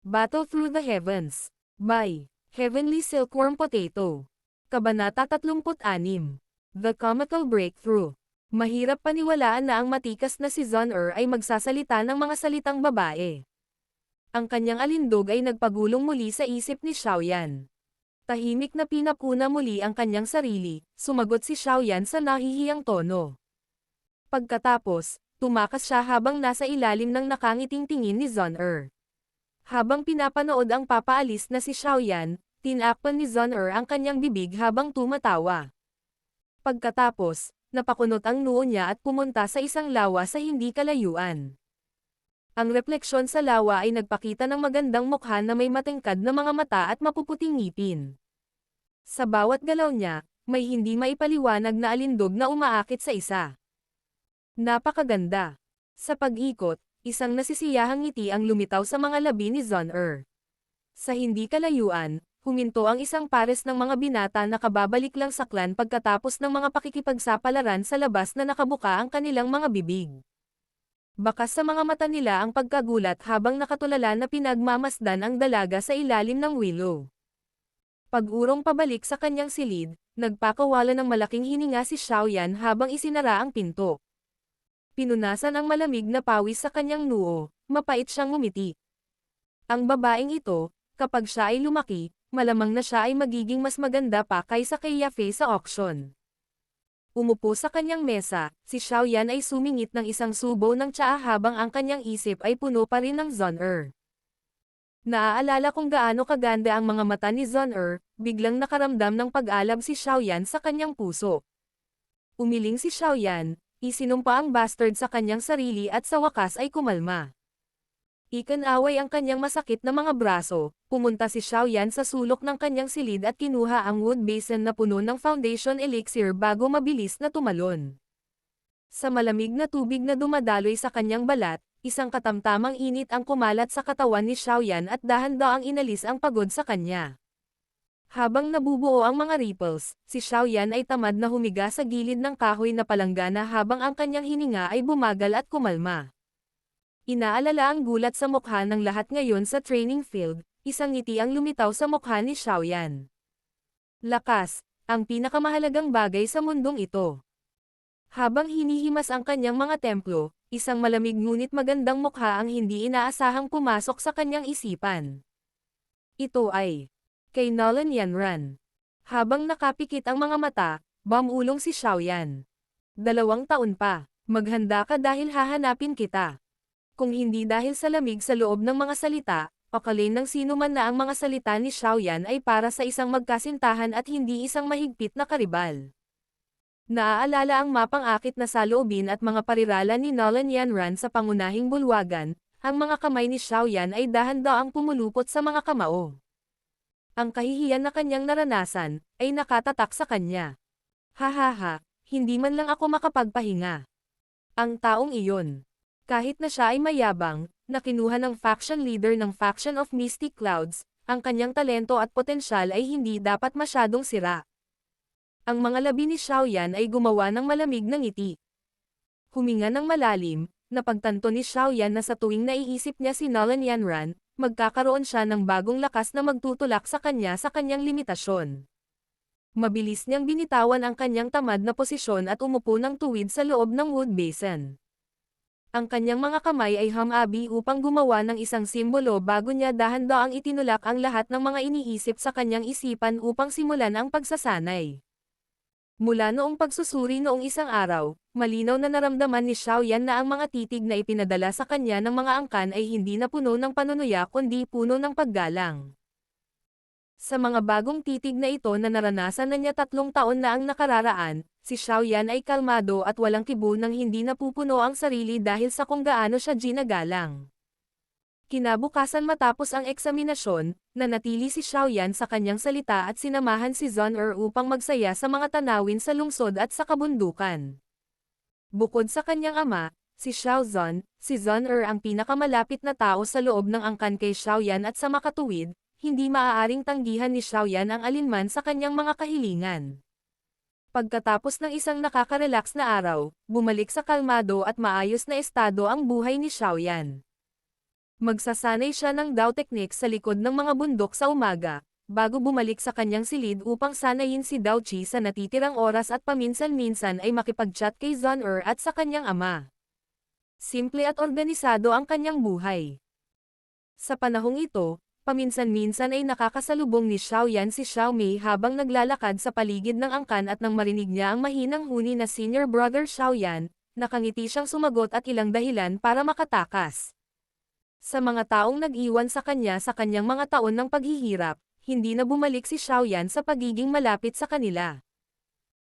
Battle Through the Heavens. By Heavenly Silkworm Potato. Kabanata 36. The Comical Breakthrough. Mahirap paniwalaan na ang matikas na si Zon-Er ay magsasalita ng mga salitang babae. Ang kanyang alindog ay nagpagulong muli sa isip ni Xiaoyan. Tahimik na pinapuna muli ang kanyang sarili, sumagot si Xiaoyan sa nahihiyang tono. Pagkatapos, tumakas siya habang nasa ilalim ng nakangiting tingin ni Zon-Er. Habang pinapanood ang papaalis na si Xiaoyan, tinakpan ni Zon-Er ang kanyang bibig habang tumatawa. Pagkatapos, napakunot ang noo niya at pumunta sa isang lawa sa hindi kalayuan. Ang refleksyon sa lawa ay nagpakita ng magandang mukha na may matingkad na mga mata at mapuputing ngipin. Sa bawat galaw niya, may hindi maipaliwanag na alindog na umaakit sa isa. Napakaganda. Sa pag-ikot, isang nasisiyahang ngiti ang lumitaw sa mga labi ni Zon-Er. Sa hindi kalayuan, huminto ang isang pares ng mga binata na kababalik lang sa klan pagkatapos ng mga pakikipagsapalaran sa labas na nakabuka ang kanilang mga bibig. Bakas sa mga mata nila ang pagkagulat habang nakatulala na pinagmamasdan ang dalaga sa ilalim ng willow. Pag-urong pabalik sa kanyang silid, nagpakawala ng malaking hininga si Xiaoyan habang isinara ang pinto. Pinunasan ang malamig na pawis sa kanyang noo, mapait siyang ngumiti. Ang babaeng ito, kapag siya ay lumaki, malamang na siya ay magiging mas maganda pa kaysa kay Yafei sa auction. Umupo sa kanyang mesa, si Xiaoyan ay sumingit ng isang subo ng tsaa habang ang kanyang isip ay puno pa rin ng Zon-Er. Naaalala kung gaano kaganda ang mga mata ni Zon-Er, biglang nakaramdam ng pag-alab si Xiaoyan sa kanyang puso. Umiling si Xiaoyan, isinumpa ang bastard sa kanyang sarili at sa wakas ay kumalma. Ikinaway ang kanyang masakit na mga braso, pumunta si Xiaoyan sa sulok ng kanyang silid at kinuha ang wood basin na puno ng foundation elixir bago mabilis na tumalon. Sa malamig na tubig na dumadaloy sa kanyang balat, isang katamtamang init ang kumalat sa katawan ni Xiaoyan at dahan-daang inalis ang pagod sa kanya. Habang nabubuo ang mga ripples, si Xiaoyan ay tamad na humiga sa gilid ng kahoy na palanggana habang ang kanyang hininga ay bumagal at kumalma. Inaalala ang gulat sa mukha ng lahat ngayon sa training field, isang ngiti ang lumitaw sa mukha ni Xiaoyan. Lakas, ang pinakamahalagang bagay sa mundong ito. Habang hinihimas ang kanyang mga templo, isang malamig ngunit magandang mukha ang hindi inaasahang pumasok sa kanyang isipan. Ito ay kay Nolan Yanran. Habang nakapikit ang mga mata, bumulong si Xiaoyan. 2 taon pa, maghanda ka dahil hahanapin kita. Kung hindi dahil sa lamig sa loob ng mga salita, pakalin ng sino man na ang mga salita ni Xiaoyan ay para sa isang magkasintahan at hindi isang mahigpit na karibal. Naaalala ang mapang-akit na saloobin at mga parirala ni Nolan Yanran sa pangunahing bulwagan, ang mga kamay ni Xiaoyan ay dahan-daang pumulupot sa mga kamao. Ang kahihiyan na kanyang naranasan, ay nakatatak sa kanya. Hahaha, hindi man lang ako makapagpahinga. Ang taong iyon. Kahit na siya ay mayabang, na kinuha ng faction leader ng Faction of Mystic Clouds, ang kanyang talento at potensyal ay hindi dapat masyadong sira. Ang mga labi ni Xiaoyan ay gumawa ng malamig na ngiti. Huminga ng malalim, napagtanto ni Xiaoyan na sa tuwing naiisip niya si Nolan Yanran, magkakaroon siya ng bagong lakas na magtutulak sa kanyang limitasyon. Mabilis niyang binitawan ang kanyang tamad na posisyon at umupo ng tuwid sa loob ng wood basin. Ang kanyang mga kamay ay hamabi upang gumawa ng isang simbolo bago niya dahan-daang itinulak ang lahat ng mga iniisip sa kanyang isipan upang simulan ang pagsasanay. Mula noong pagsusuri noong isang araw, malinaw na naramdaman ni Xiaoyan na ang mga titig na ipinadala sa kanya ng mga angkan ay hindi na puno ng panunuya kundi puno ng paggalang. Sa mga bagong titig na ito na naranasan na niya 3 taon na ang nakararaan, si Xiaoyan ay kalmado at walang kibo nang hindi napupuno ang sarili dahil sa kung gaano siya ginagalang. Kinabukasan matapos ang eksaminasyon, nanatili si Xiaoyan sa kanyang salita at sinamahan si Zon-Er upang magsaya sa mga tanawin sa lungsod at sa kabundukan. Bukod sa kanyang ama, si Xiaozon, si Zon-Er ang pinakamalapit na tao sa loob ng angkan kay Xiaoyan at sa makatuwid, hindi maaaring tanggihan ni Xiaoyan ang alinman sa kanyang mga kahilingan. Pagkatapos ng isang nakaka-relax na araw, bumalik sa kalmado at maayos na estado ang buhay ni Xiaoyan. Magsasanay siya ng Dao technique sa likod ng mga bundok sa umaga, bago bumalik sa kanyang silid upang sanayin si Dao Chi sa natitirang oras at paminsan-minsan ay makipag-chat kay Zun-Er at sa kanyang ama. Simple at organisado ang kanyang buhay. Sa panahong ito, paminsan-minsan ay nakakasalubong ni Xiaoyan si Xiaomei habang naglalakad sa paligid ng angkan at nang marinig niya ang mahinang huni na senior brother Xiaoyan, nakangiti siyang sumagot at ilang dahilan para makatakas. Sa mga taong nag-iwan sa kanyang mga taon ng paghihirap, hindi na bumalik si Xiaoyan sa pagiging malapit sa kanila.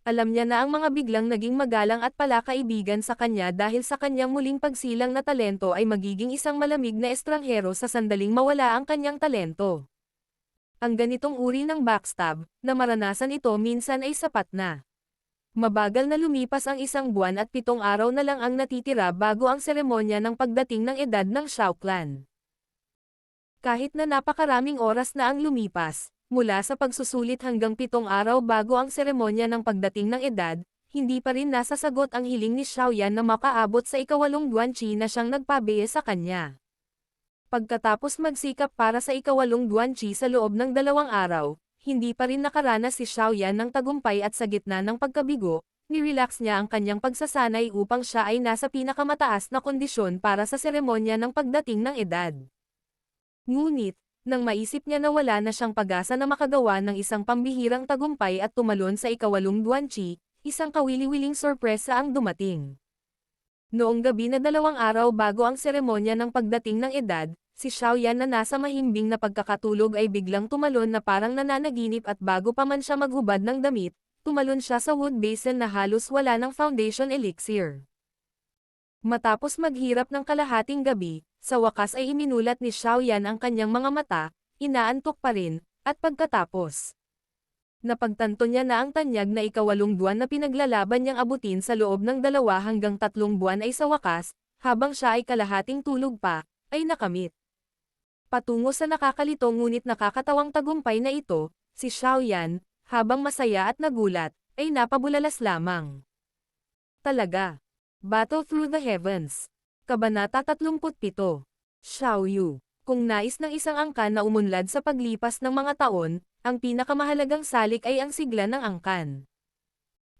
Alam niya na ang mga biglang naging magalang at palakaibigan sa kanya dahil sa kanyang muling pagsilang na talento ay magiging isang malamig na estranghero sa sandaling mawala ang kanyang talento. Ang ganitong uri ng backstab, na maranasan ito minsan ay sapat na. Mabagal na lumipas ang 1 buwan at 7 araw na lang ang natitira bago ang seremonya ng pagdating ng edad ng Shao Clan. Kahit na napakaraming oras na ang lumipas, mula sa pagsusulit hanggang 7 araw bago ang seremonya ng pagdating ng edad, hindi pa rin nasasagot ang hiling ni Xiaoyan na makaabot sa ika-8 Duanqi na siyang nagpabiye sa kanya. Pagkatapos magsikap para sa ika-8 Duanqi sa loob ng 2 araw, hindi pa rin nakaranas si Xiaoyan ng tagumpay at sa gitna ng pagkabigo, nirelax niya ang kanyang pagsasanay upang siya ay nasa pinakamataas na kondisyon para sa seremonya ng pagdating ng edad. Ngunit, nang maisip niya na wala na siyang pag-asa na makagawa ng isang pambihirang tagumpay at tumalon sa ika-8 Duanqi, isang kawili-wiling sorpresa ang dumating. Noong gabi na 2 araw bago ang seremonya ng pagdating ng edad, si Xiaoyan na nasa mahimbing na pagkakatulog ay biglang tumalon na parang nananaginip at bago pa man siya maghubad ng damit, tumalon siya sa wood basin na halos wala ng foundation elixir. Matapos maghirap ng kalahating gabi, sa wakas ay iminulat ni Xiaoyan ang kanyang mga mata, inaantok pa rin, at pagkatapos. Napagtanto niya na ang tanyag na ika-8 buwan na pinaglalaban niyang abutin sa loob ng 2 hanggang 3 buwan ay sa wakas, habang siya ay kalahating tulog pa, ay nakamit. Patungo sa nakakalito ngunit nakakatawang tagumpay na ito, si Xiaoyan, habang masaya at nagulat, ay napabulalas lamang. Talaga. Battle Through the Heavens. Kabanata 37. Xiaoyu. Kung nais ng isang angkan na umunlad sa paglipas ng mga taon, ang pinakamahalagang salik ay ang sigla ng angkan.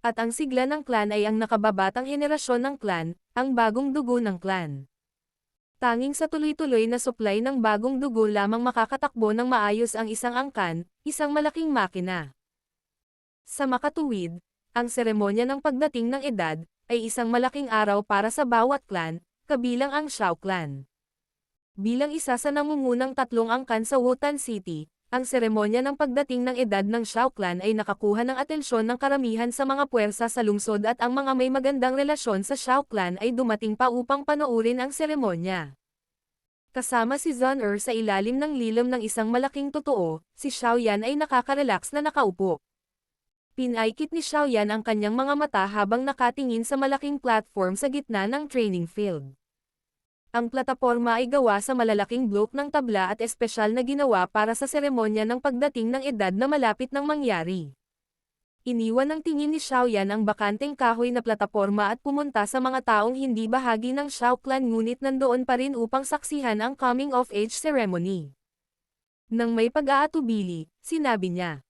At ang sigla ng clan ay ang nakababatang henerasyon ng clan, ang bagong dugo ng clan. Tanging sa tuloy-tuloy na supply ng bagong dugo lamang makakatakbo ng maayos ang isang angkan, isang malaking makina. Sa makatuwid, ang seremonya ng pagdating ng edad, ay isang malaking araw para sa bawat clan, kabilang ang Shao Clan. Bilang isa sa nangungunang 3 angkan sa Wutan City, ang seremonya ng pagdating ng edad ng Shao Clan ay nakakuha ng atensyon ng karamihan sa mga puwersa sa lungsod at ang mga may magandang relasyon sa Shao Clan ay dumating pa upang panoorin ang seremonya. Kasama si Zun-Er sa ilalim ng lilim ng isang malaking totoo, si Xiaoyan ay nakaka-relax na nakaupo. Pinaikit ni Xiaoyan ang kanyang mga mata habang nakatingin sa malaking platform sa gitna ng training field. Ang plataporma ay gawa sa malalaking blok ng tabla at espesyal na ginawa para sa seremonya ng pagdating ng edad na malapit nang mangyari. Iniwan ng tingin ni Xiaoyan ang bakanteng kahoy na plataporma at pumunta sa mga taong hindi bahagi ng Shao Clan ngunit nandoon pa rin upang saksihan ang coming-of-age ceremony. Nang may pag-aatubili, sinabi niya.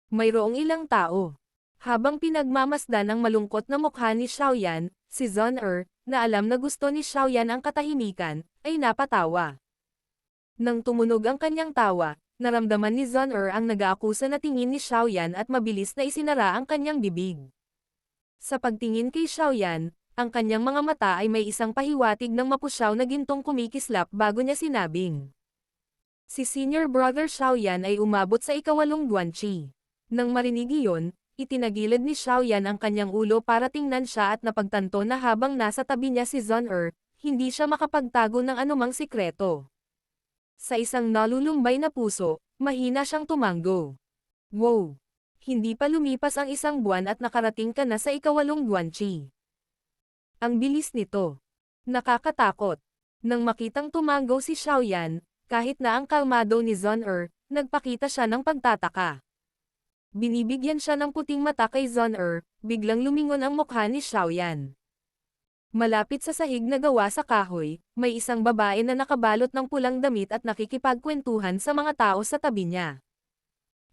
Mayroong ilang tao. Habang pinagmamasdan ang malungkot na mukha ni Xiaoyan, si Zun-Er, na alam na gusto ni Xiaoyan ang katahimikan, ay napatawa. Nang tumunog ang kanyang tawa, naramdaman ni Zun-Er ang nag-aakusa na tingin ni Xiaoyan at mabilis na isinara ang kanyang bibig. Sa pagtingin kay Xiaoyan, ang kanyang mga mata ay may isang pahiwatig ng mapusyaw na gintong kumikislap bago niya sinabing. Si senior brother Xiaoyan ay umabot sa ika-8 Duanqi. Nang marinig iyon, itinagilid ni Xiaoyan ang kanyang ulo para tingnan siya at napagtanto na habang nasa tabi niya si Zun-Er, hindi siya makapagtago ng anumang sikreto. Sa isang nalulumbay na puso, mahina siyang tumanggo. Wow! Hindi pa lumipas ang 1 buwan at nakarating ka na sa ika-8 Duanqi. Ang bilis nito. Nakakatakot. Nang makitang tumanggo si Xiaoyan, kahit na ang kalmado ni Zun-Er, nagpakita siya ng pagtataka. Binibigyan siya ng puting mata kay Zun-Er, biglang lumingon ang mukha ni Xiaoyan. Malapit sa sahig na gawa sa kahoy, may isang babae na nakabalot ng pulang damit at nakikipagkwentuhan sa mga tao sa tabi niya.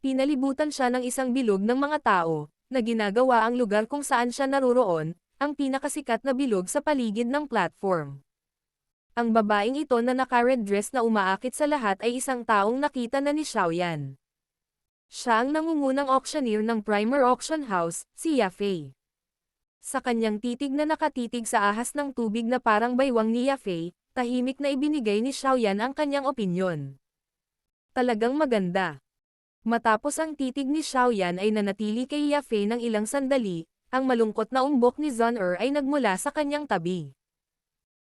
Pinalibutan siya ng isang bilog ng mga tao, na ginagawa ang lugar kung saan siya naroroon, ang pinakasikat na bilog sa paligid ng platform. Ang babaeng ito na naka-red dress na umaakit sa lahat ay isang taong nakita na ni Xiaoyan. Siya ang nangungunang auctioneer ng Primer Auction House, si Yafei. Sa kanyang titig na nakatitig sa ahas ng tubig na parang baywang ni Yafei, tahimik na ibinigay ni Xiaoyan ang kanyang opinyon. Talagang maganda. Matapos ang titig ni Xiaoyan ay nanatili kay Yafei ng ilang sandali, ang malungkot na umbok ni Zun ay nagmula sa kanyang tabi.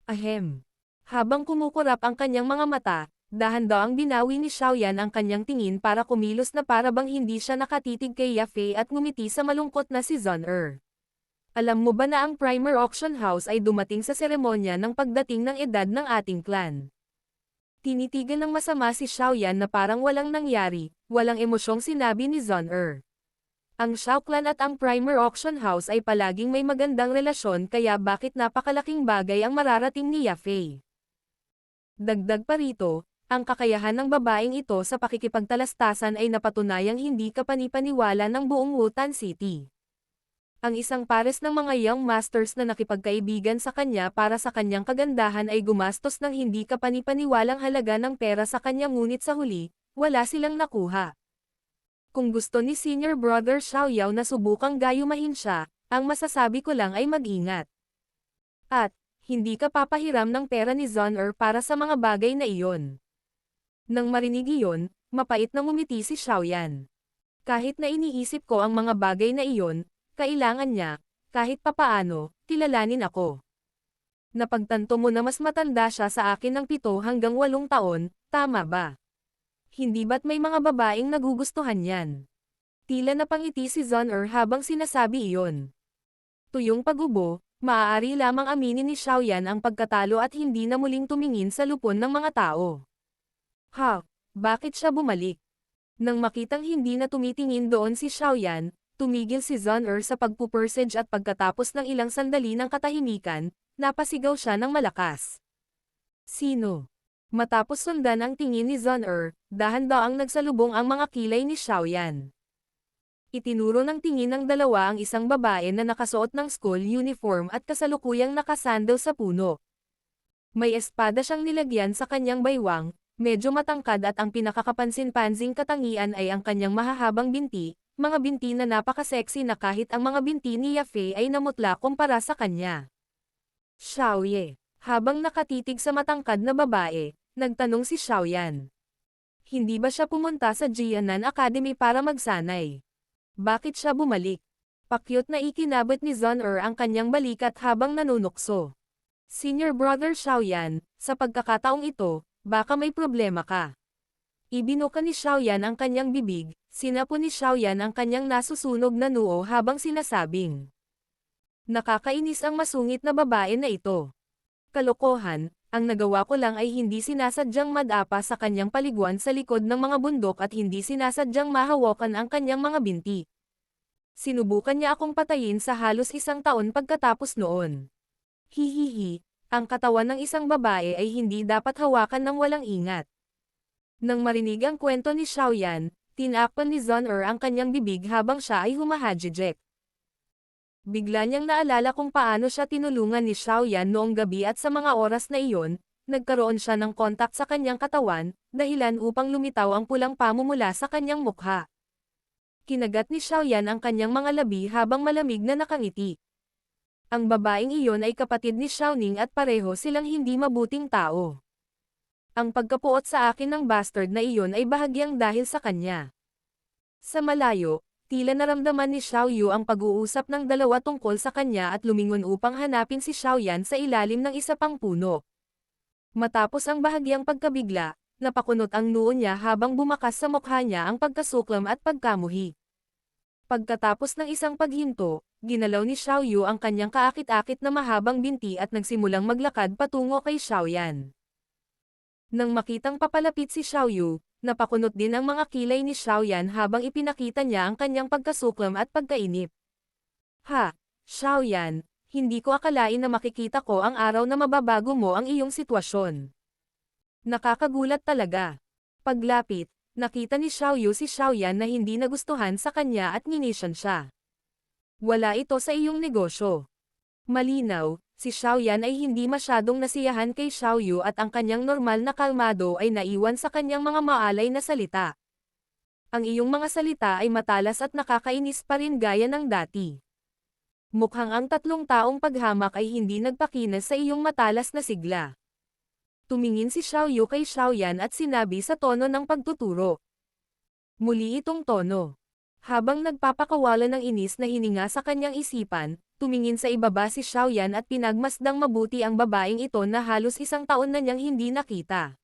Ahem. Habang kumukurap ang kanyang mga mata, dahan-dahang binawi ni Xiaoyan ang kanyang tingin para kumilos na para bang hindi siya nakatitig kay Yafei at ngumiti sa malungkot na si Zun. Alam mo ba na ang Primer Auction House ay dumating sa seremonya ng pagdating ng edad ng ating clan? Tinitigan ng masama si Xiaoyan na parang walang nangyari, walang emosyong sinabi ni Zun. Ang Xiao Clan at ang Primer Auction House ay palaging may magandang relasyon kaya bakit napakalaking bagay ang mararating ni Yafei. Dagdag pa rito, ang kakayahan ng babaeng ito sa pakikipagtalastasan ay napatunayang hindi kapanipaniwala ng buong Wutan City. Ang isang pares ng mga young masters na nakipagkaibigan sa kanya para sa kanyang kagandahan ay gumastos ng hindi kapanipaniwalang halaga ng pera sa kanya ngunit sa huli, wala silang nakuha. Kung gusto ni Senior Brother Xiaoyao na subukang gayumahin siya, ang masasabi ko lang ay mag-ingat. At, hindi ka papahiram ng pera ni Zun para sa mga bagay na iyon. Nang marinig iyon, mapait na ngumiti si Xiaoyan. Kahit na iniisip ko ang mga bagay na iyon, kailangan niya, kahit papaano, kilalanin ako. Napagtanto mo na mas matanda siya sa akin ng 7 hanggang 8 taon, tama ba? Hindi ba't may mga babaeng nagugustuhan yan? Tila napangiti si Zun habang sinasabi iyon. Tuyong pagubo, maaari lamang aminin ni Xiaoyan ang pagkatalo at hindi na muling tumingin sa lupon ng mga tao. Ha? Bakit siya bumalik? Nang makitang hindi na tumitingin doon si Xiaoyan, tumigil si Zun sa pagpupursage at pagkatapos ng ilang sandali ng katahimikan, napasigaw siya ng malakas. Sino? Matapos sundan ang tingin ni Zun dahan-daang nagsalubong ang mga kilay ni Xiaoyan. Itinuro ng tingin ng dalawa ang isang babae na nakasuot ng school uniform at kasalukuyang nakasandal sa puno. May espada siyang nilagyan sa kanyang baywang, medyo matangkad at ang pinakakapansin-pansing katangian ay ang kanyang mahahabang binti, mga binti na napaka-sexy na kahit ang mga binti ni Yafei ay namutla kumpara sa kanya. Xiaoye. Habang nakatitig sa matangkad na babae, nagtanong si Xiaoyan. Hindi ba siya pumunta sa Jianan Academy para magsanay? Bakit siya bumalik? Pakyut na ikinabot ni Zun ang kanyang balikat habang nanunukso. Senior Brother Xiaoyan, sa pagkakataong ito, baka may problema ka. Ibinuka ni Xiaoyan ang kanyang bibig, sinapo ni Xiaoyan ang kanyang nasusunog na noo habang sinasabing. Nakakainis ang masungit na babae na ito. Kalokohan, ang nagawa ko lang ay hindi sinasadyang madapa sa kanyang paliguan sa likod ng mga bundok at hindi sinasadyang mahawakan ang kanyang mga binti. Sinubukan niya akong patayin sa halos 1 taon pagkatapos noon. Hihihi, ang katawan ng isang babae ay hindi dapat hawakan ng walang ingat. Nang marinig ang kwento ni Xiaoyan, tinakpan ni Zun ang kanyang bibig habang siya ay humahajijek. Bigla niyang naalala kung paano siya tinulungan ni Xiaoyan noong gabi at sa mga oras na iyon, nagkaroon siya ng kontak sa kanyang katawan, dahilan upang lumitaw ang pulang pamumula sa kanyang mukha. Kinagat ni Xiaoyan ang kanyang mga labi habang malamig na nakangiti. Ang babaeng iyon ay kapatid ni Xiaoning at pareho silang hindi mabuting tao. Ang pagkapuot sa akin ng bastard na iyon ay bahagyang dahil sa kanya. Sa malayo, tila naramdaman ni Xiaoyu ang pag-uusap ng dalawa tungkol sa kanya at lumingon upang hanapin si Xiaoyan sa ilalim ng isa pang puno. Matapos ang bahagyang pagkabigla, napakunot ang noo niya habang bumakas sa mukha niya ang pagkasuklam at pagkamuhi. Pagkatapos ng isang paghinto, ginalaw ni Xiaoyu ang kanyang kaakit-akit na mahabang binti at nagsimulang maglakad patungo kay Xiaoyan. Nang makitang papalapit si Xiaoyu, napakunot din ang mga kilay ni Xiaoyan habang ipinakita niya ang kanyang pagkasuklam at pagkainip. Ha, Xiaoyan, Hindi ko akalain na makikita ko ang araw na mababago mo ang iyong sitwasyon. Nakakagulat talaga. Paglapit, nakita ni Xiaoyu si Xiaoyan na hindi nagustuhan sa kanya at nginisyan siya. Wala ito sa iyong negosyo. Malinaw, si Xiaoyan ay hindi masyadong nasiyahan kay Xiaoyu at ang kanyang normal na kalmado ay naiwan sa kanyang mga maalay na salita. Ang iyong mga salita ay matalas at nakakainis pa rin gaya ng dati. Mukhang ang 3 taong paghamak ay hindi nagpakinas sa iyong matalas na sigla. Tumingin si Xiaoyu kay Xiaoyan at sinabi sa tono ng pagtuturo. Muli itong tono. Habang nagpapakawala ng inis na hininga sa kanyang isipan, tumingin sa ibaba si Xiaoyan at pinagmasdang mabuti ang babaeng ito na halos 1 taon na niyang hindi nakita.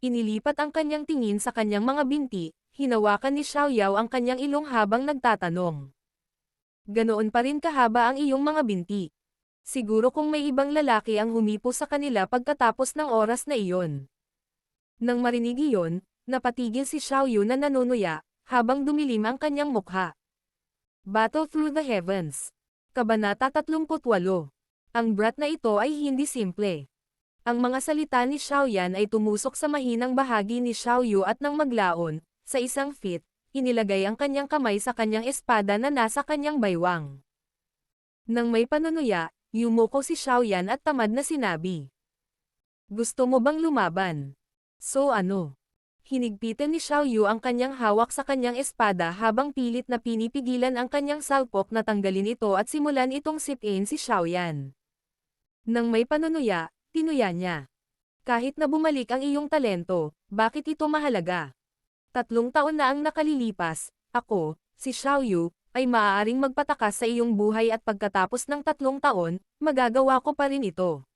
Inilipat ang kanyang tingin sa kanyang mga binti, hinawakan ni Xiaoyao ang kanyang ilong habang nagtatanong. Ganoon pa rin kahaba ang iyong mga binti. Siguro kung may ibang lalaki ang humipo sa kanila pagkatapos ng oras na iyon. Nang marinig iyon, napatigil si Xiaoyu na nanunuya, habang dumilim ang kanyang mukha. Battle Through the Heavens. Kabanata 38. Ang brat na ito ay hindi simple. Ang mga salita ni Xiaoyan ay tumusok sa mahinang bahagi ni Xiaoyu at nang maglaon, sa isang fit, inilagay ang kanyang kamay sa kanyang espada na nasa kanyang baywang. Nang may panunuya, yumuko si Xiaoyan at tamad na sinabi. Gusto mo bang lumaban? So ano? Hinigpitan ni Xiaoyu ang kanyang hawak sa kanyang espada habang pilit na pinipigilan ang kanyang salpok na tanggalin ito at simulan itong sipin si Xiaoyan. Nang may panunuya, tinuya niya. Kahit na bumalik ang iyong talento, bakit ito mahalaga? 3 taon na ang nakalilipas, ako, si Xiaoyu, ay maaaring magpatakas sa iyong buhay at pagkatapos ng 3 taon, magagawa ko pa rin ito.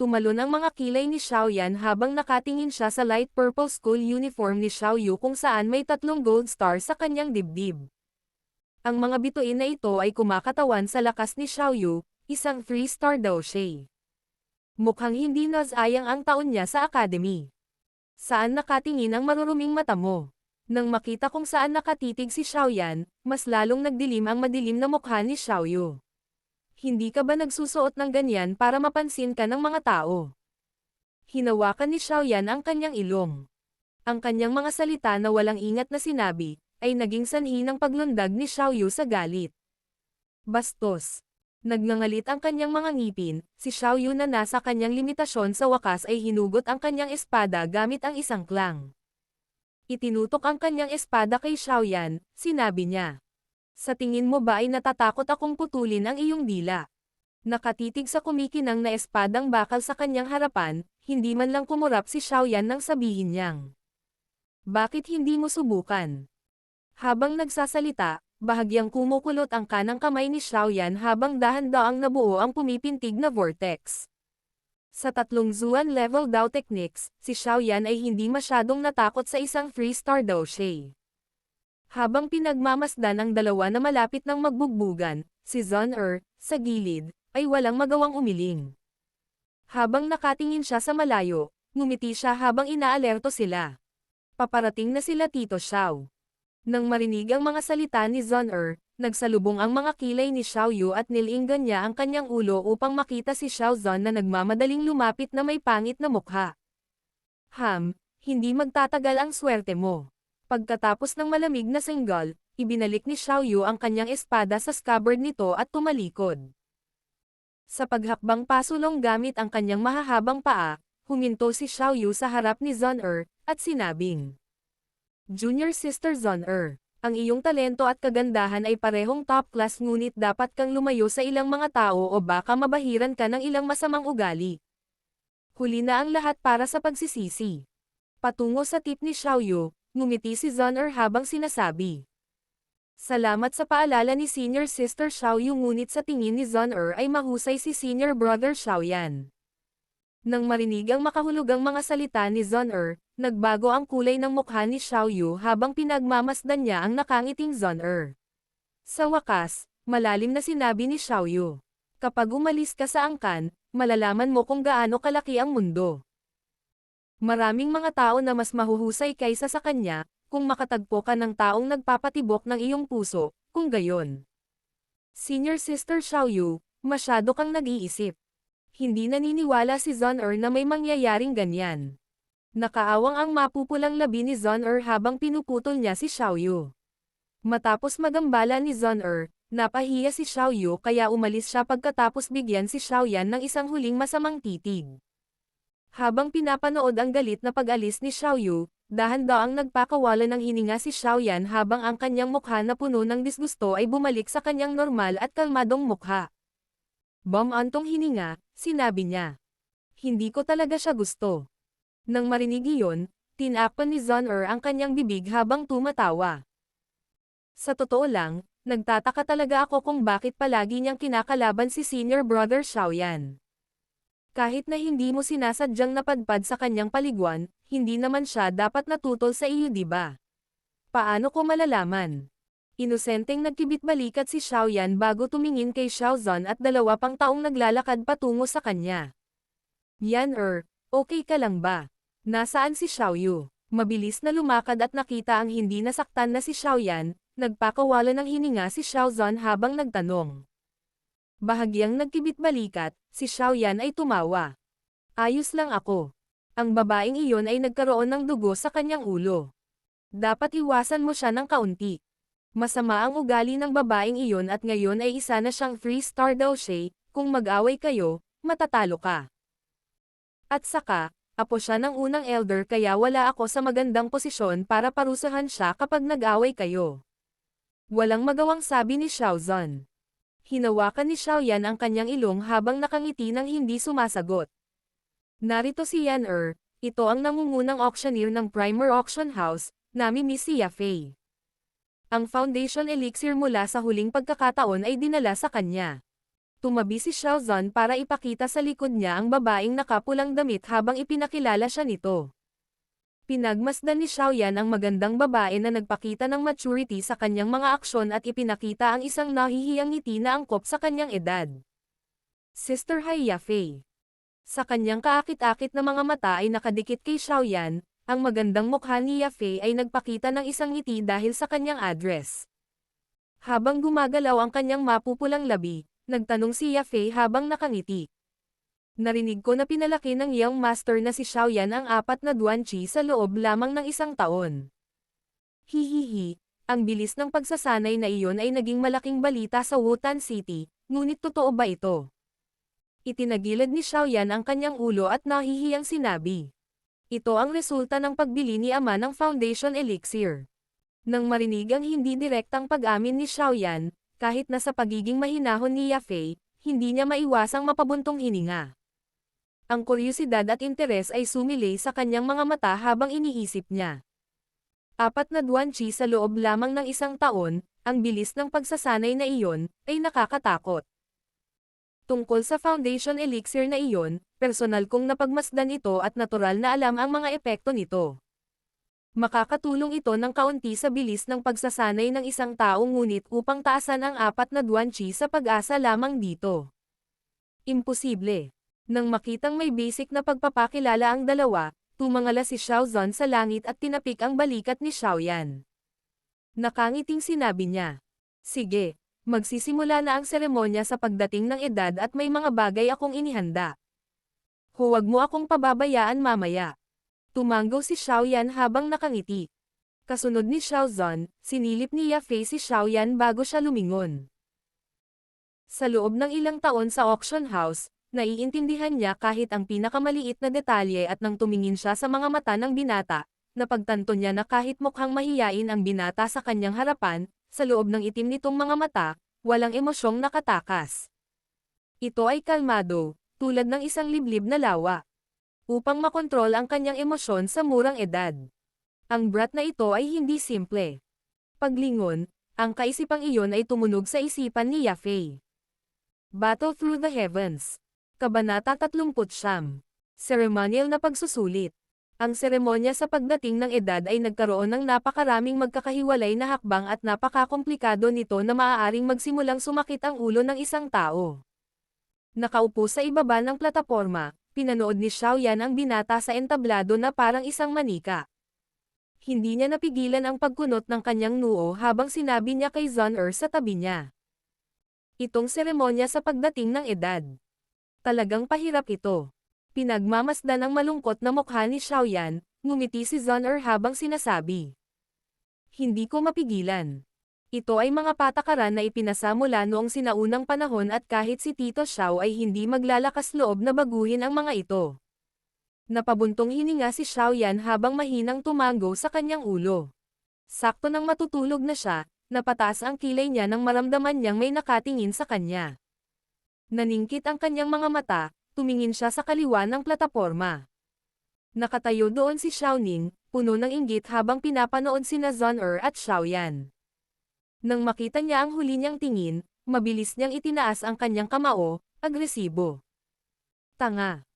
Tumalon ang mga kilay ni Xiaoyan habang nakatingin siya sa light purple school uniform ni Xiaoyu kung saan may 3 gold star sa kanyang dibdib. Ang mga bituin na ito ay kumakatawan sa lakas ni Xiaoyu, isang 3-star daw siya. Mukhang hindi nasayang ang taon niya sa academy. Saan nakatingin ang maruruming mata mo? Nang makita kung saan nakatitig si Xiaoyan, mas lalong nagdilim ang madilim na mukha ni Xiaoyu. Hindi ka ba nagsusuot ng ganyan para mapansin ka ng mga tao? Hinawakan ni Xiaoyan ang kanyang ilong. Ang kanyang mga salita na walang ingat na sinabi, ay naging sanhi ng paglundag ni Xiaoyu sa galit. Bastos. Nagngangalit ang kanyang mga ngipin, si Xiaoyu na nasa kanyang limitasyon sa wakas ay hinugot ang kanyang espada gamit ang isang klang. Itinutok ang kanyang espada kay Xiaoyan, sinabi niya. Sa tingin mo ba ay natatakot akong putulin ang iyong dila? Nakatitig sa kumikinang na espadang bakal sa kanyang harapan, hindi man lang kumurap si Xiaoyan nang sabihin niyang. Bakit hindi mo subukan? Habang nagsasalita, bahagyang kumukulot ang kanang kamay ni Xiaoyan habang dahan-daang nabuo ang pumipintig na vortex. Sa 3 Zuan level daw techniques, si Xiaoyan ay hindi masyadong natakot sa isang 3-star daw siya. Habang pinagmamasdan ang dalawa na malapit ng magbugbugan, si Zon sa gilid, ay walang magawang umiling. Habang nakatingin siya sa malayo, ngumiti siya habang inaalerto sila. Paparating na sila Tito Xiao. Nang marinig ang mga salita ni Zon nagsalubong ang mga kilay ni Xiaoyu at nilinggan niya ang kanyang ulo upang makita si Xiaozon na nagmamadaling lumapit na may pangit na mukha. Hindi magtatagal ang swerte mo. Pagkatapos ng malamig na singgol, ibinalik ni Xiaoyu ang kanyang espada sa scabbard nito at tumalikod. Sa paghakbang pasulong gamit ang kanyang mahahabang paa, huminto si Xiaoyu sa harap ni Zon at sinabing, Junior Sister Zon ang iyong talento at kagandahan ay parehong top class ngunit dapat kang lumayo sa ilang mga tao o baka mabahiran ka ng ilang masamang ugali. Huli na ang lahat para sa pagsisisi. Patungo sa tip ni Xiaoyu, ngumiti si Zon habang sinasabi. Salamat sa paalala ni Senior Sister Xiaoyu ngunit sa tingin ni Zon ay mahusay si Senior Brother Xiaoyan. Nang marinig ang makahulugang mga salita ni Zon nagbago ang kulay ng mukha ni Xiaoyu habang pinagmamasdan niya ang nakangiting Zon Sa wakas, malalim na sinabi ni Xiaoyu. Kapag umalis ka sa angkan, malalaman mo kung gaano kalaki ang mundo. Maraming mga tao na mas mahuhusay kaysa sa kanya, kung makatagpo ka ng taong nagpapatibok ng iyong puso, kung gayon. Senior Sister Xiaoyu, Masyado kang nag-iisip. Hindi naniniwala si Zon-er na may mangyayaring ganyan. Nakaawang ang mapupulang labi ni Zon-er habang pinuputol niya si Xiaoyu. Matapos magambala ni Zon-er, napahiya si Xiaoyu kaya umalis siya pagkatapos bigyan si Xiaoyan ng isang huling masamang titig. Habang pinapanood ang galit na pag-alis ni Xiaoyu, dahan-daang nagpakawala ng hininga si Xiaoyan habang ang kanyang mukha na puno ng disgusto ay bumalik sa kanyang normal at kalmadong mukha. Bumantong hininga, sinabi niya. Hindi ko talaga siya gusto. Nang marinig iyon, tinakpan ni Zon-er ang kanyang bibig habang tumatawa. Sa totoo lang, nagtataka talaga ako kung bakit palagi niyang kinakalaban si senior brother Xiaoyan. Kahit na hindi mo sinasadyang napadpad sa kanyang paliguan, hindi naman siya dapat natutol sa iyo, di ba? Paano ko malalaman? Inosenteng nagkibit-balikat si Xiaoyan bago tumingin kay Xiaozan at 2 pang taong naglalakad patungo sa kanya. Yan okay ka lang ba? Nasaan si Xiaoyu? Mabilis na lumakad at nakita ang hindi nasaktan na si Xiaoyan, nagpakawala ng hininga si Xiaozan habang nagtanong. Bahagyang nagkibit-balikat, si Xiaoyan ay tumawa. Ayos lang ako. Ang babaeng iyon ay nagkaroon ng dugo sa kanyang ulo. Dapat iwasan mo siya ng kaunti. Masama ang ugali ng babaeng iyon at ngayon ay isa na siyang 3-star daw siya, kung mag-away kayo, matatalo ka. At saka, apo siya ng unang elder kaya wala ako sa magandang posisyon para parusahan siya kapag nag-away kayo. Walang magawang sabi ni Xiaozan. Hinawakan ni Xiaoyan ang kanyang ilong habang nakangiti ng hindi sumasagot. Narito si Yan-er, ito ang nangungunang auctioneer ng Primer Auction House, namimiss si Yafei. Ang Foundation Elixir mula sa huling pagkakataon ay dinala sa kanya. Tumabi si Xiaozan para ipakita sa likod niya ang babaeng nakapulang damit habang ipinakilala siya nito. Pinagmasdan ni Xiaoyan ang magandang babae na nagpakita ng maturity sa kanyang mga aksyon at ipinakita ang isang nahihiyang ngiti na angkop sa kanyang edad. Sister Hai Yafei. Sa kanyang kaakit-akit na mga mata ay nakadikit kay Xiaoyan. Ang magandang mukha ni Yafei ay nagpakita ng isang ngiti dahil sa kanyang address. Habang gumagalaw ang kanyang mapupulang labi, nagtanong si Yafei habang nakangiti. Narinig ko na pinalaki ng young master na si Xiaoyan ang 4 na duanqi sa loob lamang ng 1 taon. Hihihi, ang bilis ng pagsasanay na iyon ay naging malaking balita sa Wutan City, ngunit totoo ba ito? Itinagilid ni Xiaoyan ang kanyang ulo at nahihiyang sinabi. Ito ang resulta ng pagbili ni Ama ng Foundation Elixir. Nang marinig ang hindi direktang pag-amin ni Xiaoyan, kahit na sa pagiging mahinahon ni Yafei, hindi niya maiwasang mapabuntong hininga. Ang kuryosidad at interes ay sumilay sa kanyang mga mata habang iniisip niya. 4 na duanqi sa loob lamang ng 1 taon, ang bilis ng pagsasanay na iyon, ay nakakatakot. Tungkol sa Foundation Elixir na iyon, personal kong napagmasdan ito at natural na alam ang mga epekto nito. Makakatulong ito ng kaunti sa bilis ng pagsasanay ng 1 tao ngunit upang taasan ang 4 na duanqi sa pag-asa lamang dito. Imposible. Nang makitang may basic na pagpapakilala ang dalawa, tumangala si Xiaozan sa langit at tinapik ang balikat ni Xiaoyan. Nakangiting sinabi niya. Sige. Magsisimula na ang seremonya sa pagdating ng edad at may mga bagay akong inihanda. Huwag mo akong pababayaan mamaya. Tumanggaw si Xiaoyan habang nakangiti. Kasunod ni Xiaozan, sinilip ni Yafei si Xiaoyan bago siya lumingon. Sa loob ng ilang taon sa auction house, naiintindihan niya kahit ang pinakamaliit na detalye at nang tumingin siya sa mga mata ng binata, napagtanto niya na kahit mukhang mahiyain ang binata sa kanyang harapan, sa loob ng itim nitong mga mata, walang emosyong nakatakas. Ito ay kalmado, tulad ng isang liblib na lawa. Upang makontrol ang kanyang emosyon sa murang edad. Ang brat na ito ay hindi simple. Paglingon, ang kaisipang iyon ay tumunog sa isipan ni Yafei. Battle Through the Heavens. Kabanata 39. Ceremonial na pagsusulit. Ang seremonya sa pagdating ng edad ay nagkaroon ng napakaraming magkakahiwalay na hakbang at napakakomplikado nito na maaaring magsimulang sumakit ang ulo ng isang tao. Nakaupo sa ibaba ng plataporma, pinanood ni Xiaoyan ang binata sa entablado na parang isang manika. Hindi niya napigilan ang pagkunot ng kanyang noo habang sinabi niya kay Zon-er sa tabi niya. Itong seremonya sa pagdating ng edad. Talagang pahirap ito. Pinagmamasdan ang malungkot na mukha ni Xiaoyan, ngumiti si Zhon'er habang sinasabi. Hindi ko mapigilan. Ito ay mga patakaran na ipinasa mula noong sinaunang panahon at kahit si Tito Xiao ay hindi maglalakas loob na baguhin ang mga ito. Napabuntong hininga si Xiaoyan habang mahinang tumango sa kanyang ulo. Sakto nang matutulog na siya, napataas ang kilay niya nang maramdaman niyang may nakatingin sa kanya. Naningkit ang kanyang mga mata, tumingin siya sa kaliwa ng plataporma. Nakatayo doon si Xiaoning, puno ng inggit habang pinapanood sina Zhon'er at Xiaoyan. Nang makita niya ang huli niyang tingin, mabilis niyang itinaas ang kanyang kamao, agresibo. Tanga.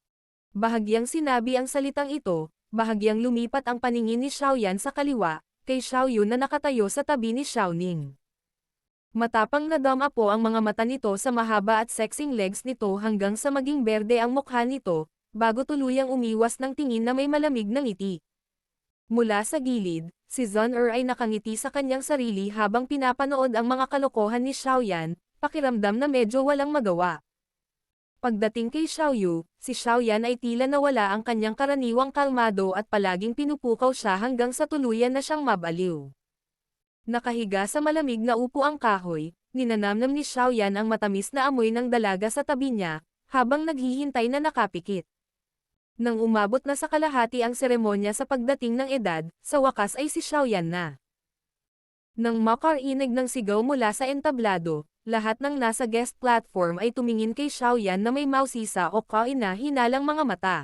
Bahagyang sinabi ang salitang ito, bahagyang lumipat ang paningin ni Xiaoyan sa kaliwa, kay Xiaoyun na nakatayo sa tabi ni Xiaoning. Matapang na dama-po ang mga mata nito sa mahaba at sexing legs nito hanggang sa maging berde ang mukha nito, bago tuluyang umiwas ng tingin na may malamig na ngiti. Mula sa gilid, si Zhon'er ay nakangiti sa kanyang sarili habang pinapanood ang mga kalokohan ni Xiaoyan, pakiramdam na medyo walang magawa. Pagdating kay Xiaoyu, si Xiaoyan ay tila nawala ang kanyang karaniwang kalmado at palaging pinupukaw siya hanggang sa tuluyan na siyang mabaliw. Nakahiga sa malamig na upuang kahoy, ninanamnam ni Xiaoyan ang matamis na amoy ng dalaga sa tabi niya, habang naghihintay na nakapikit. Nang umabot na sa kalahati ang seremonya sa pagdating ng edad, sa wakas ay si Xiaoyan na. Nang makarinig ng sigaw mula sa entablado, lahat ng nasa guest platform ay tumingin kay Xiaoyan na may mausisa o kahina-hinalang mga mata.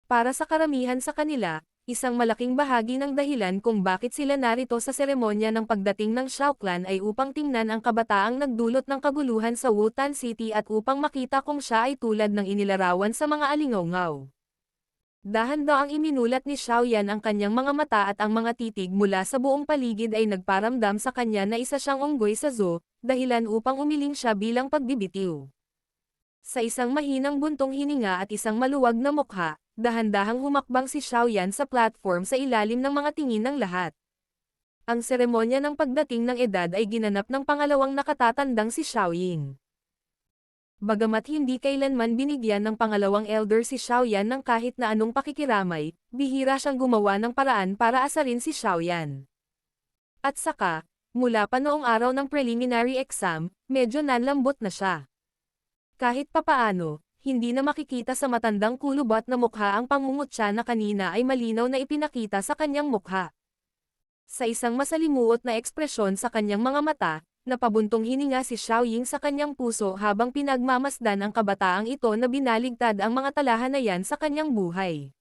Para sa karamihan sa kanila, isang malaking bahagi ng dahilan kung bakit sila narito sa seremonya ng pagdating ng Xiao Clan ay upang tingnan ang kabataang nagdulot ng kaguluhan sa Wutan City at upang makita kung siya ay tulad ng inilarawan sa mga alingawngaw. Dahan-daang iminulat ni Xiaoyan ang kanyang mga mata at ang mga titig mula sa buong paligid ay nagparamdam sa kanya na isa siyang unggoy sa zoo, dahilan upang umiling siya bilang pagbibitiw. Sa isang mahinang buntong hininga at isang maluwag na mukha, dahan-dahang humakbang si Xiaoyan sa platform sa ilalim ng mga tingin ng lahat. Ang seremonya ng pagdating ng edad ay ginanap ng pangalawang nakatatandang si Xiaoying. Bagamat hindi kailanman binigyan ng pangalawang elder si Xiaoyan ng kahit na anong pakikiramay, bihira siyang gumawa ng paraan para asarin si Xiaoyan. At saka, mula pa noong araw ng preliminary exam, medyo nanlambot na siya. Kahit papaano, hindi na makikita sa matandang kulubot na mukha ang pangungutya na kanina ay malinaw na ipinakita sa kanyang mukha. Sa isang masalimuot na ekspresyon sa kanyang mga mata, napabuntong hininga si Xiaoying sa kanyang puso habang pinagmamasdan ang kabataang ito na binaligtad ang mga talahanayan sa kanyang buhay.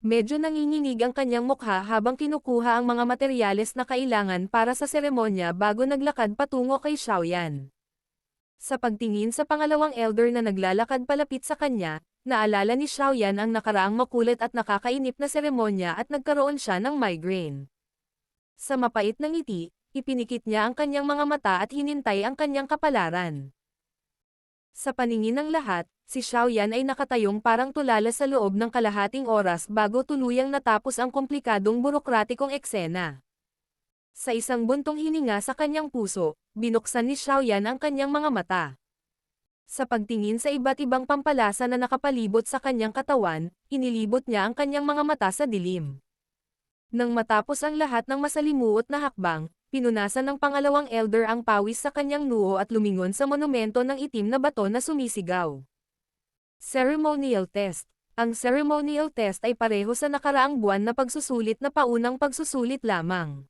Medyo nanginginig ang kanyang mukha habang kinukuha ang mga materyales na kailangan para sa seremonya bago naglakad patungo kay Xiaoyan. Sa pagtingin sa pangalawang elder na naglalakad palapit sa kanya, naalala ni Xiaoyan ang nakaraang makulit at nakakainip na seremonya at nagkaroon siya ng migraine. Sa mapait na ngiti, ipinikit niya ang kanyang mga mata at hinintay ang kanyang kapalaran. Sa paningin ng lahat, si Xiaoyan ay nakatayong parang tulala sa loob ng kalahating oras bago tuluyang natapos ang komplikadong burokratikong eksena. Sa isang buntong hininga sa kanyang puso, binuksan ni Xiaoyan ang kanyang mga mata. Sa pagtingin sa iba't ibang pampalasa na nakapalibot sa kanyang katawan, inilibot niya ang kanyang mga mata sa dilim. Nang matapos ang lahat ng masalimuot na hakbang, pinunasan ng pangalawang elder ang pawis sa kanyang noo at lumingon sa monumento ng itim na bato na sumisigaw. Ceremonial Test. Ang ceremonial test ay pareho sa nakaraang buwan na pagsusulit na paunang pagsusulit lamang.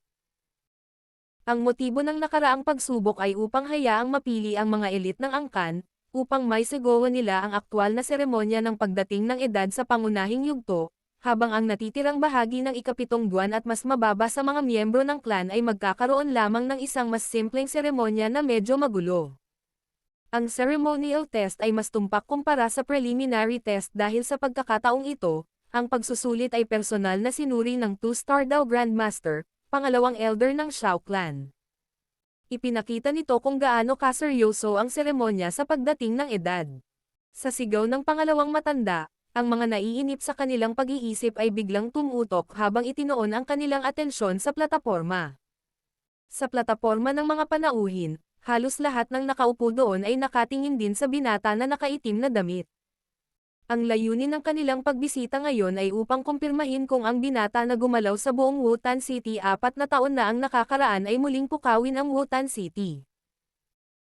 Ang motibo ng nakaraang pagsubok ay upang hayaang mapili ang mga elite ng angkan, upang may sigawan nila ang aktwal na seremonya ng pagdating ng edad sa pangunahing yugto, habang ang natitirang bahagi ng ikapitong buwan at mas mababa sa mga miyembro ng clan ay magkakaroon lamang ng isang mas simpleng seremonya na medyo magulo. Ang ceremonial test ay mas tumpak kumpara sa preliminary test dahil sa pagkakataong ito, ang pagsusulit ay personal na sinuri ng 2-star daw Grandmaster, pangalawang elder ng Xiao Clan. Ipinakita nito kung gaano kaseryoso ang seremonya sa pagdating ng edad. Sa sigaw ng pangalawang matanda, ang mga naiinip sa kanilang pag-iisip ay biglang tumutok habang itinoon ang kanilang atensyon sa plataporma. Sa plataporma ng mga panauhin, Halos lahat ng nakaupo doon ay nakatingin din sa binata na nakaitim na damit. Ang layunin ng kanilang pagbisita ngayon ay upang kumpirmahin kung ang binata na gumalaw sa buong Wutan City 4 na taon na ang nakakaraan ay muling pukawin ang Wutan City.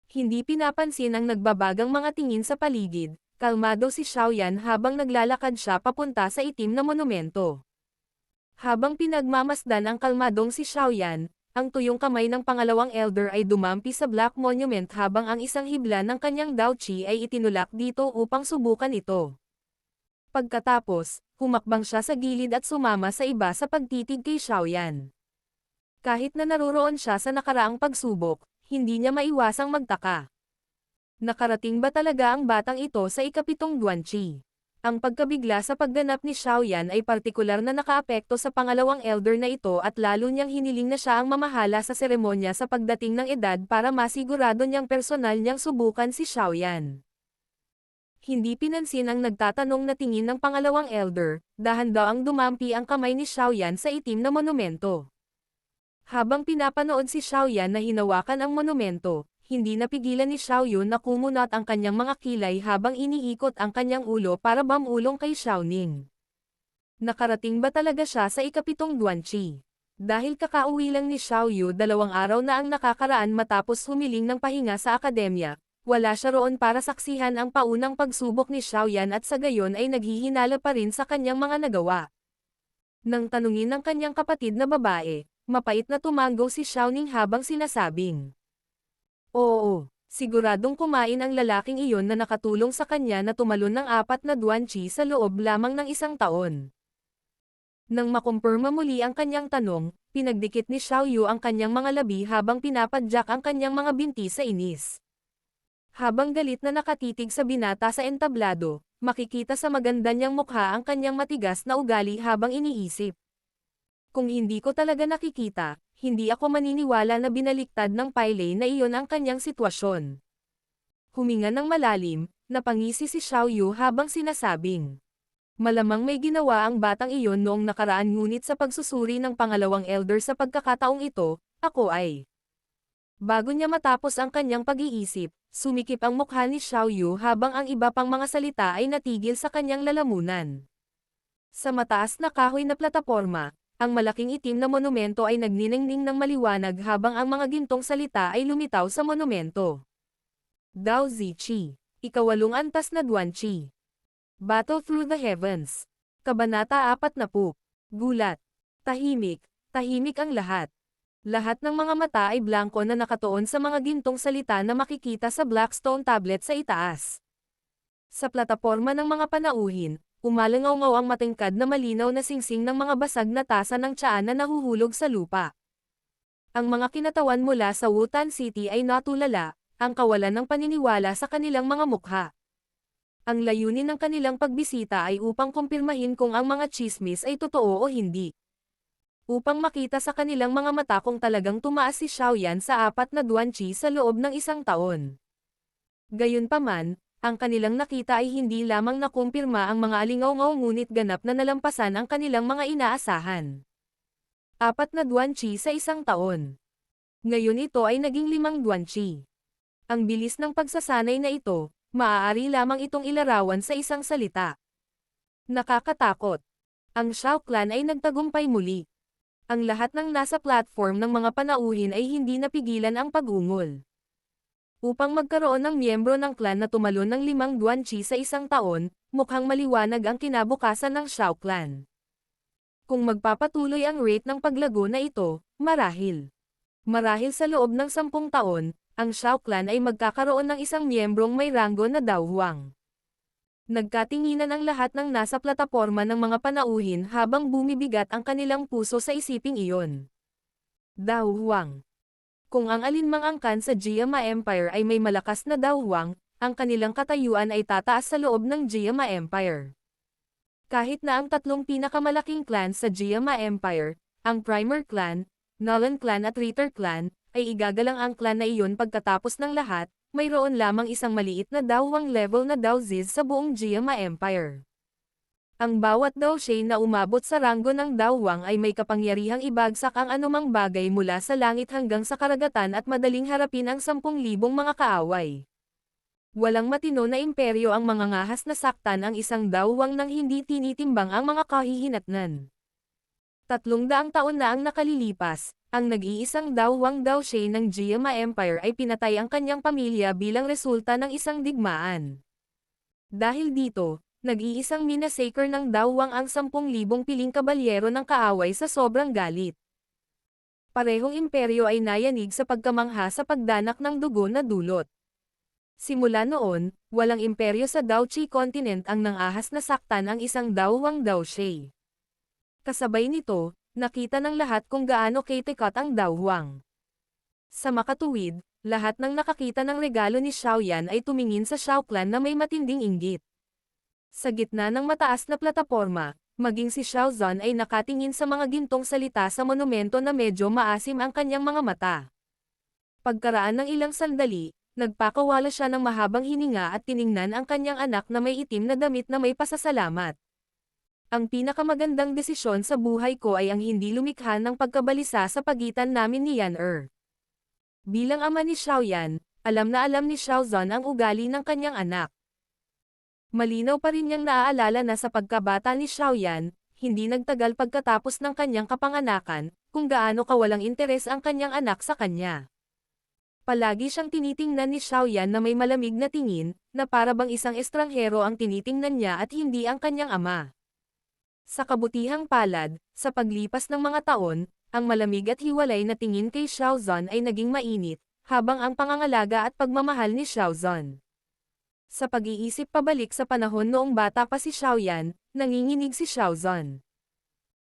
Hindi pinapansin ang nagbabagang mga tingin sa paligid, kalmado si Xiaoyan habang naglalakad siya papunta sa itim na monumento. Habang pinagmamasdan ang kalmadong si Xiaoyan, ang tuyong kamay ng pangalawang elder ay dumampi sa Black Monument habang ang isang hibla ng kanyang Daochi ay itinulak dito upang subukan ito. Pagkatapos, humakbang siya sa gilid at sumama sa iba sa pagtitig kay Xiaoyan. Kahit na naroon siya sa nakaraang pagsubok, hindi niya maiwasang magtaka. Nakarating ba talaga ang batang ito sa ikapitong Duanqi? Ang pagkabigla sa pagganap ni Xiaoyan ay partikular na nakaapekto sa pangalawang elder na ito at lalo niyang hiniling na siya ang mamahala sa seremonya sa pagdating ng edad para masigurado niyang personal niyang subukan si Xiaoyan. Hindi pinansin ang nagtatanong na tingin ng pangalawang elder, dahan-daang dumampi ang kamay ni Xiaoyan sa itim na monumento. Habang pinapanood si Xiaoyan na hinawakan ang monumento, hindi napigilan ni Xiaoyun na kumunat ang kanyang mga kilay habang iniikot ang kanyang ulo para bamulong kay Xiaoning. Nakarating ba talaga siya sa ikapitong Duanqi? Dahil kakauwi lang ni Xiaoyu 2 araw na ang nakakaraan matapos humiling ng pahinga sa akademya, wala siya roon para saksihan ang paunang pagsubok ni Xiaoyan at sa gayon ay naghihinala pa rin sa kanyang mga nagawa. Nang tanungin ng kanyang kapatid na babae, mapait na tumango si Xiaoning habang sinasabing, "Oo, siguradong kumain ang lalaking iyon na nakatulong sa kanya na tumalon ng 4 na Duanqi sa loob lamang ng 1 taon." Nang makumpirma muli ang kanyang tanong, pinagdikit ni Xiaoyu ang kanyang mga labi habang pinapadyak ang kanyang mga binti sa inis. Habang galit na nakatitig sa binata sa entablado, makikita sa maganda niyang mukha ang kanyang matigas na ugali habang iniisip. Kung hindi ko talaga nakikita, hindi ako maniniwala na binaliktad ng Pailey na iyon ang kanyang sitwasyon. Huminga ng malalim, napangisi si Xiaoyu habang sinasabing, "Malamang may ginawa ang batang iyon noong nakaraan ngunit sa pagsusuri ng pangalawang elder sa pagkakataong ito, ako ay..." Bago niya matapos ang kanyang pag-iisip, sumikip ang mukha ni Xiaoyu habang ang iba pang mga salita ay natigil sa kanyang lalamunan. Sa mataas na kahoy na plataporma, ang malaking itim na monumento ay nagniningning ng maliwanag habang ang mga gintong salita ay lumitaw sa monumento. Dao Ziqi, Ikawalong Antas na Duanqi. Battle Through the Heavens. Kabanata 40. Gulat. Tahimik ang lahat. Lahat ng mga mata ay blanko na nakatuon sa mga gintong salita na makikita sa Blackstone tablet sa itaas. Sa plataporma ng mga panauhin, umalangaw-ngaw ang matingkad na malinaw na singsing ng mga basag na tasa ng tiyaan na nahuhulog sa lupa. Ang mga kinatawan mula sa Wutan City ay natulala, ang kawalan ng paniniwala sa kanilang mga mukha. Ang layunin ng kanilang pagbisita ay upang kumpirmahin kung ang mga tsismis ay totoo o hindi. Upang makita sa kanilang mga mata kung talagang tumaas si Xiaoyan sa 4 na Duanqi sa loob ng 1 taon. Gayunpaman, ang kanilang nakita ay hindi lamang nakumpirma ang mga alingaw-ngaw ngunit ganap na nalampasan ang kanilang mga inaasahan. 4 na Duanqi sa 1 taon. Ngayon ito ay naging 5 Duanqi. Ang bilis ng pagsasanay na ito, maaari lamang itong ilarawan sa isang salita. Nakakatakot. Ang Shao Clan ay nagtagumpay muli. Ang lahat ng nasa platform ng mga panauhin ay hindi napigilan ang pag-ungol. Upang magkaroon ng miyembro ng clan na tumalon ng 5 Duanqi sa 1 taon, mukhang maliwanag ang kinabukasan ng Shao Clan. Kung magpapatuloy ang rate ng paglago na ito, marahil sa loob ng 10 taon, ang Shao Clan ay magkakaroon ng isang miyembrong may ranggo na Dao Huang. Nagkatinginan ang lahat ng nasa plataporma ng mga panauhin habang bumibigat ang kanilang puso sa isiping iyon. Dao Huang. Kung ang alinmang angkan sa Jiama Empire ay may malakas na Dao Huang, ang kanilang katayuan ay tataas sa loob ng Jiama Empire. Kahit na ang 3 pinakamalaking clan sa Jiama Empire, ang Primer Clan, Nolan Clan at Ritter Clan, ay igagalang ang clan na iyon pagkatapos ng lahat, mayroon lamang isang maliit na Dao Huang level na Dao Ziz sa buong Jiama Empire. Ang bawat Daoshe na umabot sa ranggo ng Dawang ay may kapangyarihang ibagsak ang anumang bagay mula sa langit hanggang sa karagatan at madaling harapin ang 10,000 mga kaaway. Walang matino na imperyo ang mangangahas na saktan ang isang Dawang nang hindi tinitimbang ang mga kahihinatnan. 300 taon na ang nakalilipas, ang nag-iisang Dawang Daoshe ng Jiama Empire ay pinatay ang kanyang pamilya bilang resulta ng isang digmaan. Dahil dito, nag-iisang minassacre ng Dawang ang 10,000 piling kabalyero ng kaaway sa sobrang galit. Parehong imperyo ay nayanig sa pagkamangha sa pagdanak ng dugo na dulot. Simula noon, walang imperyo sa Daochi Continent ang nangahas na saktan ang isang Dawang Daoshe. Kasabay nito, nakita ng lahat kung gaano katikat ang Dawang. Sa makatuwid, lahat ng nakakita ng regalo ni Xiaoyan ay tumingin sa Xiao Clan na may matinding inggit. Sa gitna ng mataas na plataporma, maging si Xiao Zhan ay nakatingin sa mga gintong salita sa monumento na medyo maasim ang kanyang mga mata. Pagkaraan ng ilang sandali, nagpakawala siya ng mahabang hininga at tiningnan ang kanyang anak na may itim na damit na may pasasalamat. Ang pinakamagandang desisyon sa buhay ko ay ang hindi lumikha ng pagkabalisa sa pagitan namin ni Yan Er. Bilang ama ni Xiaoyan, alam na alam ni Xiao Zhan ang ugali ng kanyang anak. Malinaw pa rin niyang naaalala na sa pagkabata ni Xiaoyan, hindi nagtagal pagkatapos ng kanyang kapanganakan, kung gaano kawalang interes ang kanyang anak sa kanya. Palagi siyang tinitingnan ni Xiaoyan na may malamig na tingin, na para bang isang estranghero ang tinitingnan niya at hindi ang kanyang ama. Sa kabutihang palad, sa paglipas ng mga taon, ang malamig at hiwalay na tingin kay Xiao Zhan ay naging mainit, habang ang pangangalaga at pagmamahal ni Xiao Zhan. Sa pag-iisip pabalik sa panahon noong bata pa si Xiaoyan, nanginginig si Xiao Zhan.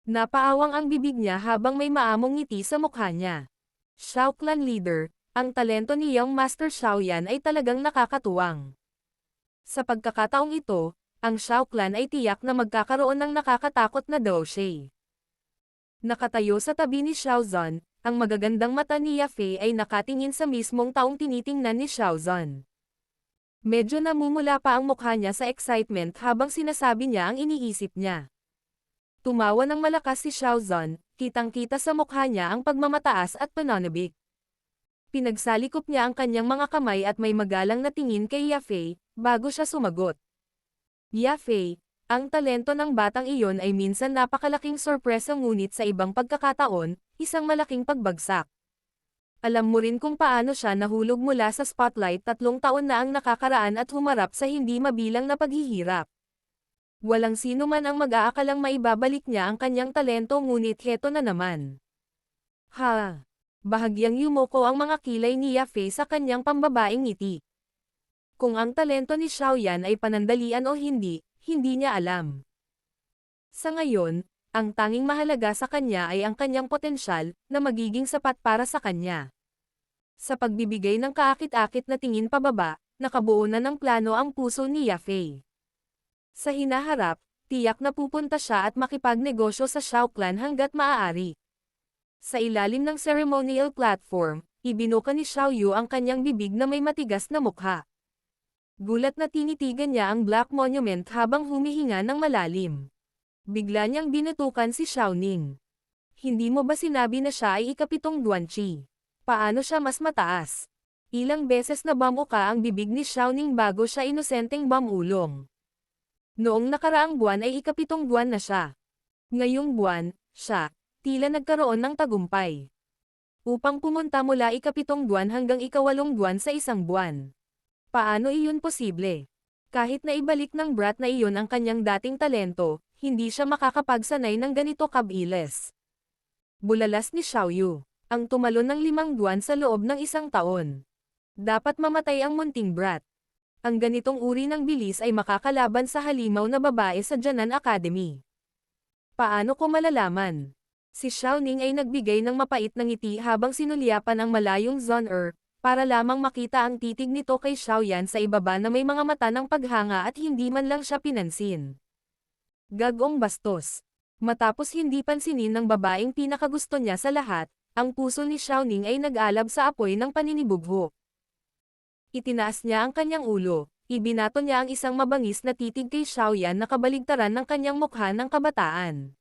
Napaawang ang bibig niya habang may maamong ngiti sa mukha niya. Xiao Clan Leader, ang talento ni Young Master Xiaoyan ay talagang nakakatuwang. Sa pagkakataong ito, ang Xiao Clan ay tiyak na magkakaroon ng nakakatakot na Daoshe. Nakatayo sa tabi ni Xiao Zhan, ang magagandang mata ni Yafei ay nakatingin sa mismong taong tinitingnan ni Xiao Zhan. Medyo namumula pa ang mukha niya sa excitement habang sinasabi niya ang iniisip niya. Tumawa ng malakas si Xiao Zhan, kitang-kita sa mukha niya ang pagmamataas at pananabik. Pinagsalikop niya ang kanyang mga kamay at may magalang na tingin kay Yafei, bago siya sumagot. Yafei, ang talento ng batang iyon ay minsan napakalaking sorpresa ngunit sa ibang pagkakataon, isang malaking pagbagsak. Alam mo rin kung paano siya nahulog mula sa spotlight 3 taon na ang nakakaraan at humarap sa hindi mabilang na paghihirap. Walang sino man ang mag-aakalang maibabalik niya ang kanyang talento ngunit heto na naman. Ha! Bahagyang yumoko ang mga kilay ni Yafei sa kanyang pambabaeng ngiti. Kung ang talento ni Xiaoyan ay panandalian o hindi, hindi niya alam. Sa ngayon, ang tanging mahalaga sa kanya ay ang kanyang potensyal, na magiging sapat para sa kanya. Sa pagbibigay ng kaakit-akit na tingin pababa, nakabuo na ng plano ang puso ni Yafei. Sa hinaharap, tiyak na pupunta siya at makipagnegosyo sa Xiao Clan hanggat maaari. Sa ilalim ng ceremonial platform, ibinuka ni Xiao Yu ang kanyang bibig na may matigas na mukha. Gulat na tinitigan niya ang Black Monument habang humihinga ng malalim. Bigla niyang binutukan si Xiao Ning. Hindi mo ba sinabi na siya ay ikapitong Duanqi? Paano siya mas mataas? Ilang beses na bamuka ang bibig ni Xiao Ning bago siya inosenteng bamulong. Noong nakaraang buwan ay ikapitong buwan na siya. Ngayong buwan, siya, tila nagkaroon ng tagumpay. Upang pumunta mula ikapitong buwan hanggang ikawalong buwan sa isang buwan. Paano iyon posible? Kahit na ibalik ng brat na iyon ang kanyang dating talento, hindi siya makakapagsanay ng ganito kabilis. Bulalas ni Xiao Yu. Ang tumalon ng 5 buwan sa loob ng 1 taon. Dapat mamatay ang munting brat. Ang ganitong uri ng bilis ay makakalaban sa halimaw na babae sa Jianan Academy. Paano ko malalaman? Si Xiao Ning ay nagbigay ng mapait na ngiti habang sinulyapan ang malayong Zhan Er, para lamang makita ang titig nito kay Xiaoyan sa ibaba na may mga mata ng paghanga at hindi man lang siya pinansin. Gagong bastos. Matapos hindi pansinin ng babaeng pinakagusto niya sa lahat, ang puso ni Xiao Ning ay nag-alab sa apoy ng paninibugho. Itinaas niya ang kanyang ulo, Ibinato niya ang isang mabangis na titig kay Xiaoyan na kabaligtaran ng kanyang mukha ng kabataan.